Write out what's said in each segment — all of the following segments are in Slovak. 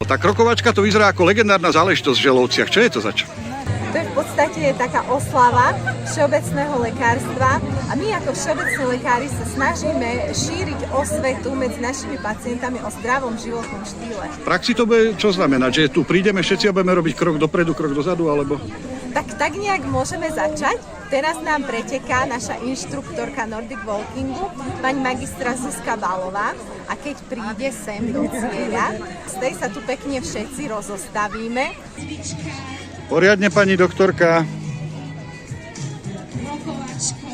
Tá krokovačka to vyzerá ako legendárna záležitosť v Želovciach. Čo je to zač? To je v podstate taká oslava všeobecného lekárstva a my ako všeobecní lekári sa snažíme šíriť osvetu medzi našimi pacientami o zdravom životnom štýle. V praxi to bude čo znamenať? Že tu prídeme všetci a budeme robiť krok dopredu, krok dozadu, alebo? Tak nejak môžeme začať. Teraz nám preteká naša inštruktorka Nordic Walkingu, pani magistra Zuzka Balová. A keď príde sem do cieľa, z tej sa tu pekne všetci rozostavíme. Poriadne, pani doktorka.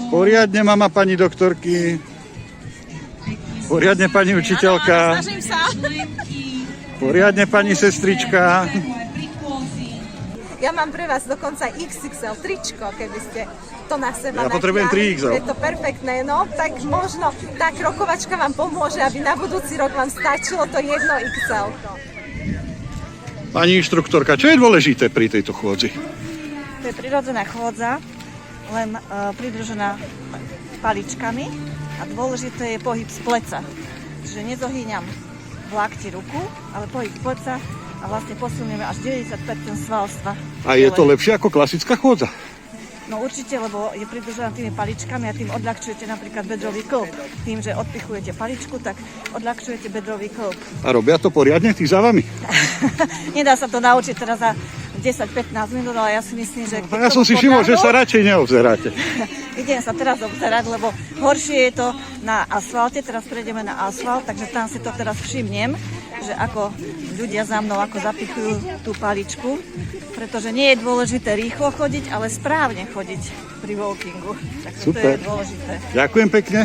Poriadne, mama pani doktorky. Poriadne, pani učiteľka. Snažím sa. Poriadne, pani sestrička. Ja mám pre vás dokonca XXL tričko, keby ste to na seba Ja potrebujem natiahli. 3XL. Je to perfektné, no tak možno tá krokovačka vám pomôže, aby na budúci rok vám stačilo to 1XL. Pani inštruktorka, čo je dôležité pri tejto chôdzi? To je prirodzená chôdza, len pridružená paličkami a dôležité je pohyb z pleca. Čiže nezohýňam v lakti ruku, ale pohyb z pleca a vlastne posilňujeme až 90% svalstva. A je to lepšie ako klasická chôdza? No určite, lebo je pridružená tými paličkami a tým odľahčujete napríklad bedrový kĺb. Tým, že odpichujete paličku, tak odľahčujete bedrový kĺb. A robia to poriadne tí za vami? Nedá sa to naučiť teraz za 10-15 minút, ale ja si myslím, že... Ja som si všimol, že sa radšej neobzeráte. Idem sa teraz obzerať, lebo horšie je to na asfalte, teraz prejdeme na asfalt, takže tam si to teraz všimnem, že ako ľudia za mnou ako zapichujú tú paličku, pretože nie je dôležité rýchlo chodiť, ale správne chodiť pri walkingu. Takže to Super. je dôležité. Ďakujem pekne.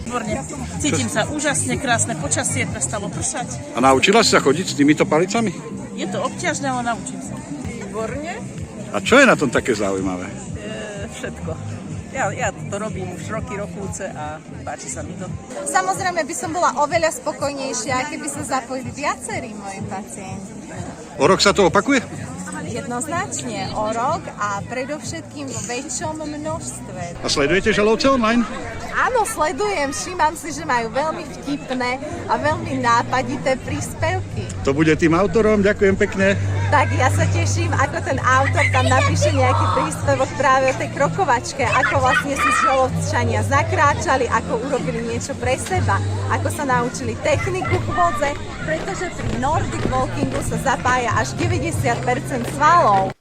Výborne. Cítim sa úžasne, krásne počasie, prestalo pršať. A naučila si sa chodiť s týmito palicami? Je to obťažné, ale naučím sa. Výborne. A čo je na tom také zaujímavé? Všetko. Ja to robím už roky, rokúce a páči sa mi to. Samozrejme by som bola oveľa spokojnejšia, keby sa zapojili viacerí moji pacienti. O rok sa to opakuje? Jednoznačne o rok a predovšetkým vo väčšom množstve. A sledujete Želovce online? Áno, sledujem, všímam si, že majú veľmi vtipné a veľmi nápadité príspevky. To bude tým autorom, ďakujem pekne. Tak ja sa teším, ako ten autor tam napíše nejaký príspevok práve o tej krokovačke, ako vlastne si Želovčania zakráčali, ako urobili niečo pre seba, ako sa naučili techniku chôdze, pretože pri Nordic Walkingu sa zapája až 90% svalov.